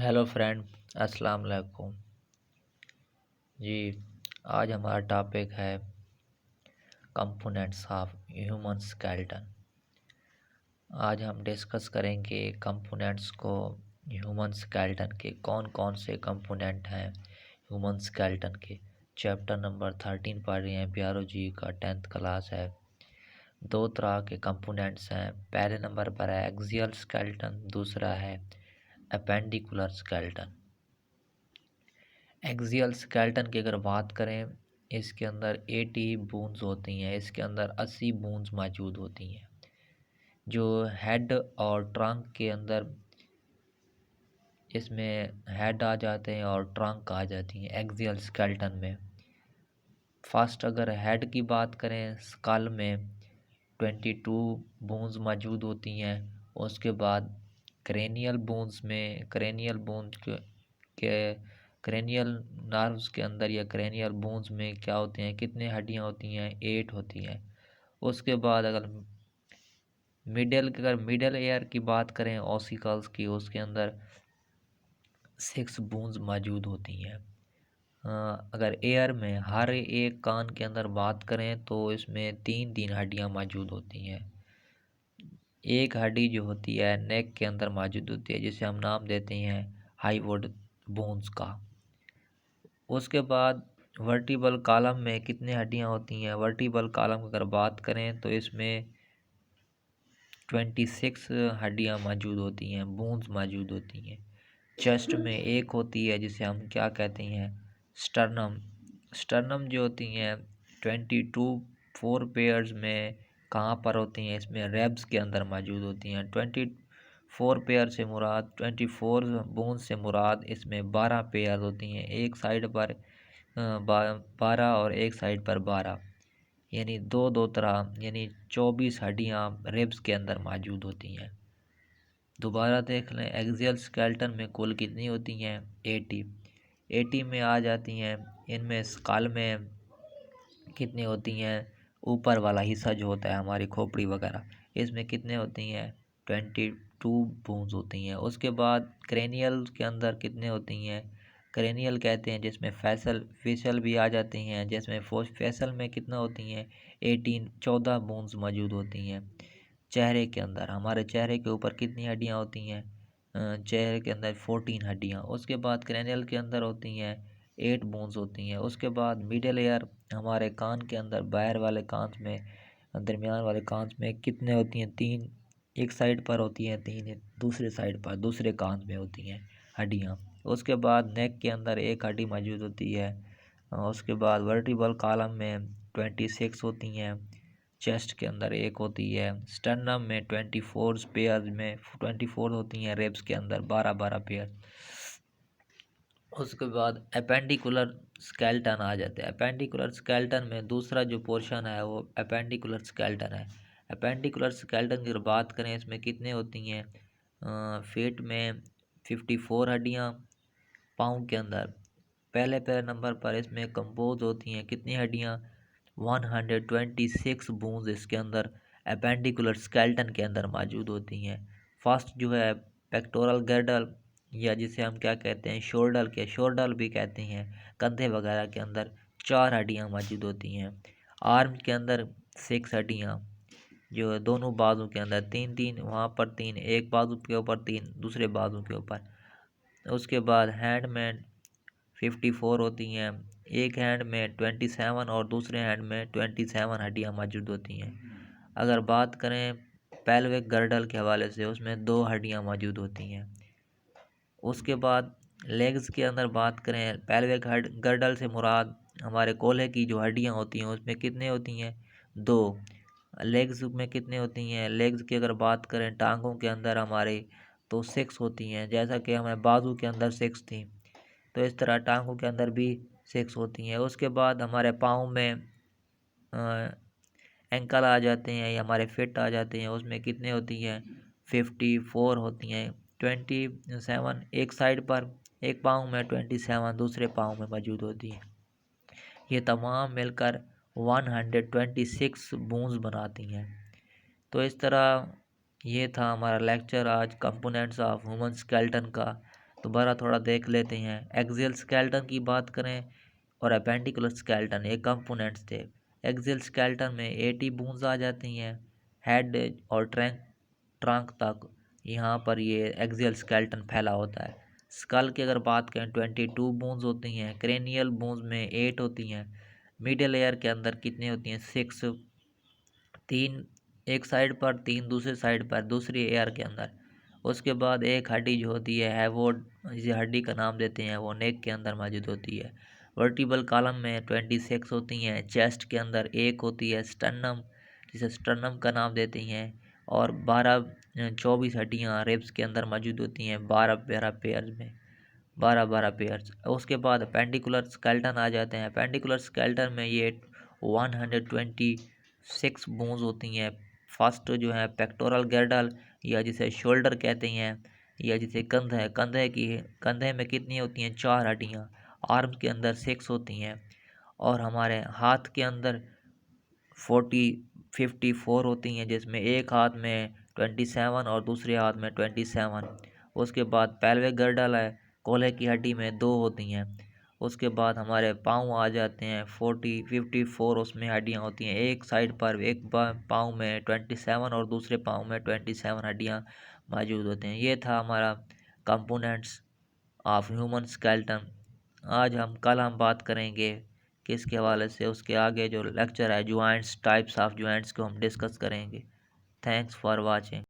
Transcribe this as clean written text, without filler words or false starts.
Hello friend, अस्सलाम वालेकुम जी। आज हमारा टॉपिक है कंपोनेंट्स ऑफ ह्यूमन स्केलेटन। आज हम डिस्कस करेंगे कंपोनेंट्स को। ह्यूमन स्केलेटन के कौन कौन से कंपोनेंट हैं ह्यूमन स्केलेटन के। चैप्टर नंबर 13 पढ़ रहे हैं, बायोलॉजी का 10th क्लास है। दो तरह के कंपोनेंट्स हैं। पहले नंबर पर है एक्सियल स्केलेटन, दूसरा है अपेंडिकुलर स्केलेटन। एक्सियल स्केलेटन की अगर बात करें, इसके अंदर 80 बोन्स होती हैं। इसके अंदर 80 बोन्स मौजूद होती हैं जो हेड और ट्रंक के अंदर, इसमें हेड आ जाते हैं और ट्रंक आ जाती हैं एक्सियल स्केलेटन में। फर्स्ट अगर हेड की बात करें, स्कल में 22 बोन्स मौजूद होती हैं। उसके बाद क्रेनियल बोन्स में के क्रेनियल नर्व्स के अंदर या क्रेनियल बोन्स में क्या होते हैं, कितने हड्डियां होती हैं, 8 होती हैं। उसके बाद अगर मिडल एयर की बात करें, ऑसिकल्स की, उसके अंदर 6 बोन्स मौजूद होती हैं। अगर एयर में हर एक कान के अंदर बात करें तो इसमें 3 हड्डियां मौजूद होती हैं। एक हड्डी जो होती है नेक के अंदर मौजूद होती है, जिसे हम नाम देते हैं हाईवुड बोन्स का। उसके बाद वर्टिबल कॉलम में कितनी हड्डियां होती हैं। वर्टिबल कॉलम की अगर बात करें तो इसमें 26 हड्डियां मौजूद होती हैं, बोन्स मौजूद होती हैं। चेस्ट में एक होती है जिसे हम क्या कहते हैं, स्टर्नम। स्टर्नम जो होती हैं 22 4 पेयर्स में कहाँ पर होती हैं, इसमें रेब्स के अंदर मौजूद होती हैं। 24 पेयर से मुराद, 24 बोन से मुराद इसमें 12 पेयर होती हैं। एक साइड पर 12 और एक साइड पर 12, यानी दो तरह, यानी 24 हड्डियाँ रिब्स के अंदर मौजूद होती हैं। दोबारा देख लें, एक्सियल स्केलेटन में कुल कितनी होती हैं, 80 में आ जाती हैं। इनमें स्कल में कितनी होती हैं, ऊपर वाला हिस्सा जो होता है हमारी खोपड़ी वगैरह, इसमें कितने होती हैं, 22 बोन्स होती हैं। उसके बाद क्रेनियल के अंदर कितने होती हैं, क्रेनियल कहते हैं जिसमें फेसल भी आ जाती हैं, जिसमें फेसल में कितना होती हैं, 14 बोन्स मौजूद होती हैं। चेहरे के अंदर, हमारे चेहरे के ऊपर कितनी हड्डियाँ होती हैं, चेहरे के अंदर 14 हड्डियाँ। उसके बाद क्रेनियल के अंदर होती हैं 8 बोन्स होती हैं। उसके बाद मिडल एयर, हमारे कान के अंदर बाहर वाले कान में, दरमियान वाले कान में कितने होती हैं, 3 एक साइड पर होती हैं, 3 दूसरे साइड पर दूसरे कान में होती हैं हड्डियाँ। उसके बाद नेक के अंदर एक हड्डी मौजूद होती है। उसके बाद वर्टिबल कॉलम में 26 होती हैं। चेस्ट के अंदर एक होती है। स्टर्नम में 24 पेयर में 24 होती हैं। रिब्स के अंदर 12 पेयर। उसके बाद अपेंडिकुलर स्केलेटन आ जाते हैं। अपेंडिकुलर स्केलेटन में दूसरा जो पोर्शन है वो अपेंडिकुलर स्केलेटन है। अपेंडिकुलर स्केलेटन की अगर बात करें, इसमें कितने होती हैं, फीट में 54 हड्डियाँ। पाँव के अंदर पहले नंबर पर इसमें कंपोज होती हैं कितनी हड्डियाँ, 126 बोन्स इसके अंदर अपेंडिकुलर स्केलेटन के अंदर मौजूद होती हैं। फर्स्ट जो है पेक्टोरल गर्डल, या जिसे हम क्या कहते हैं, शोल्डर भी कहते हैं, कंधे वगैरह के अंदर 4 हड्डियाँ मौजूद होती हैं। आर्म के अंदर 6 हड्डियाँ, जो दोनों बाजू के अंदर 3 वहाँ पर 3, एक बाजू के ऊपर 3, दूसरे बाजू के ऊपर। उसके बाद हैंड में 54 होती हैं। एक हैंड में 27 और दूसरे हैंड में 27 हड्डियाँ मौजूद होती हैं। अगर बात करें पेल्विक गर्डल के हवाले से, उसमें 2 हड्डियाँ मौजूद होती हैं। उसके बाद लेग्स के अंदर बात करें, पेल्विक गर्डल से मुराद हमारे कोल्हे की जो हड्डियाँ होती हैं उसमें कितने होती हैं, 2। लेग्स में कितने होती हैं, लेग्स की अगर बात करें टांगों के अंदर हमारे, तो 6 होती हैं। जैसा कि हमें बाजू के अंदर 6 थी, तो इस तरह टांगों के अंदर भी 6 होती हैं। उसके बाद हमारे पाँव में एंकल आ जाते हैं या हमारे फिट आ जाते हैं, उसमें कितने होती हैं, 54 होती हैं। 27 एक साइड पर, एक पाँव में 27 दूसरे पाँव में मौजूद होती हैं। ये तमाम मिलकर 126 बोन्स बनाती हैं। तो इस तरह ये था हमारा लेक्चर आज कंपोनेंट्स ऑफ ह्यूमन स्केलेटन का। दोबारा थोड़ा देख लेते हैं। एक्सियल स्केलेटन की बात करें और अपेंडिकुलर स्केलेटन, ये कंपोनेंट्स थे। एक्सियल स्केलेटन में 80 बोन्स आ जाती हैं हेड और ट्रंक तक, यहाँ पर ये एक्सियल स्केलेटन फैला होता है। स्कल की अगर बात करें 22 बोन्स होती हैं। क्रेनियल बोन्स में 8 होती हैं। मिडिल एयर के अंदर कितनी होती हैं? 6, 3 एक साइड पर, 3 दूसरे साइड पर, दूसरी एयर के अंदर। उसके बाद एक हड्डी जो होती है हैवोड, जिसे हड्डी का नाम देते हैं, वो नेक के अंदर मौजूद होती है। वर्टिबल कॉलम में 26 होती हैं। चेस्ट के अंदर एक होती है स्टर्नम, जिसे स्टर्नम का नाम देते हैं। और 24 हड्डियाँ रिब्स के अंदर मौजूद होती हैं, 12 पेयर में, 12 पेयर्स। उसके बाद पेंडिकुलर स्केलेटन आ जाते हैं। पेंडिकुलर स्केलेटन में ये 126 बोन्स होती हैं। फर्स्ट जो है पेक्टोरल गर्डल, या जिसे शोल्डर कहते हैं, या जिसे कंधे में कितनी होती हैं? 4 हड्डियाँ। आर्म्स के अंदर 6 होती हैं। और हमारे हाथ के अंदर 54 होती हैं, जिसमें एक हाथ में 27 और दूसरे हाथ में 27। उसके बाद पेल्विक गर्डल है, कोल्हे की हड्डी में 2 होती हैं। उसके बाद हमारे पाँव आ जाते हैं, 54 उसमें हड्डियाँ होती हैं। एक साइड पर एक पाँव में 27 और दूसरे पाँव में 27 हड्डियाँ मौजूद होते हैं। ये था हमारा कंपोनेंट्स ऑफ ह्यूमन स्केलेटन। कल हम बात करेंगे किसके हवाले से, उसके आगे जो लेक्चर है जॉइंट्स, टाइप्स ऑफ जॉइंट्स को हम डिस्कस करेंगे। Thanks for watching.